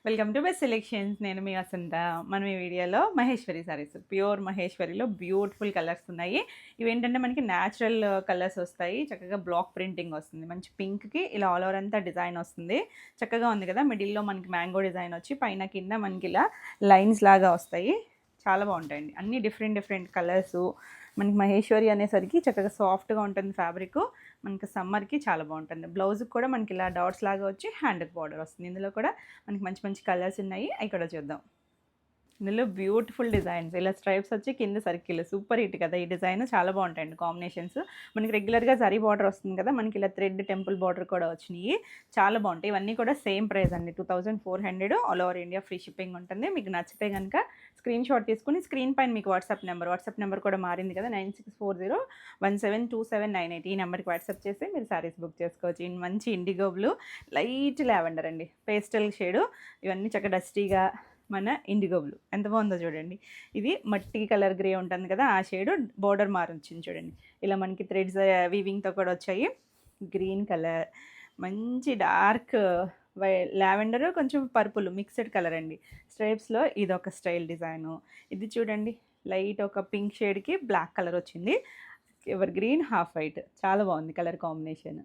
Welcome to best selections. నేను మీ వసంత. మనం ఈ వీడియోలో మహేశ్వరి సారీస్, ప్యూర్ మహేశ్వరిలో బ్యూటిఫుల్ కలర్స్ ఉన్నాయి. ఇవేంటంటే మనకి న్యాచురల్ కలర్స్ వస్తాయి. చక్కగా బ్లాక్ ప్రింటింగ్ వస్తుంది. మంచి పింక్కి ఇలా ఆల్ ఓవర్ అంతా డిజైన్ వస్తుంది. చక్కగా ఉంది కదా. మిడిల్లో మనకి మ్యాంగో డిజైన్ వచ్చి పైన కింద మనకి ఇలా లైన్స్ లాగా వస్తాయి. చాలా బాగుంటాయండి. అన్ని డిఫరెంట్ డిఫరెంట్ కలర్సు. మనకి మహేశ్వరి అనేసరికి చక్కగా సాఫ్ట్గా ఉంటుంది ఫ్యాబ్రిక్. మనకి సమ్మర్కి చాలా బాగుంటుంది. బ్లౌజ్కి కూడా మనకి ఇలా డాట్స్ లాగా వచ్చి హ్యాండ్కి బార్డర్ వస్తుంది. ఇందులో కూడా మనకి మంచి మంచి కలర్స్ ఉన్నాయి. అవి కూడా చూద్దాం. ఇందులో బ్యూటిఫుల్ డిజైన్స్, ఇలా స్ట్రైప్స్ వచ్చి కింద సర్కిల్, సూపర్ హిట్ కదా ఈ డిజైన్. చాలా బాగుంటాయండి కాంబినేషన్స్. మనకి రెగ్యులర్గా జరీ బార్డర్ వస్తుంది కదా, మనకి ఇలా థ్రెడ్ టెంపుల్ బార్డర్ కూడా వచ్చినాయి. చాలా బాగుంటాయి. ఇవన్నీ కూడా సేమ్ ప్రైస్ అండి, 2400. All over India free shipping ఉంటుంది. మీకు నచ్చితే కనుక స్క్రీన్ షాట్ తీసుకుని స్క్రీన్ పైన మీకు వాట్సాప్ నెంబర్ కూడా మారింది కదా, 9640172798. ఈ నెంబర్కి వాట్సాప్ చేసి మీరు శారీస్ బుక్ చేసుకోవచ్చు. మంచి ఇండిగో బ్లూ, లైట్ లావెండర్ అండి, పేస్టల్ షేడు. ఇవన్నీ చక్కగా డస్టీగా మన ఇండిగో బ్లూ ఎంత బాగుందో చూడండి. ఇది మట్టి కలర్ గ్రే ఉంటుంది కదా, ఆ షేడు బోర్డర్ మారొచ్చింది చూడండి. ఇలా మనకి థ్రెడ్స్ వీవింగ్తో కూడా వచ్చాయి. గ్రీన్ కలర్, మంచి డార్క్ లావెండర్, కొంచెం పర్పుల్ మిక్స్డ్ కలర్ అండి. స్ట్రైప్స్లో ఇది ఒక స్టైల్ డిజైను. ఇది చూడండి, లైట్ ఒక పింక్ షేడ్కి బ్లాక్ కలర్ వచ్చింది. ఎవర్ గ్రీన్ హాఫ్ వైట్, చాలా బాగుంది కలర్ కాంబినేషన్.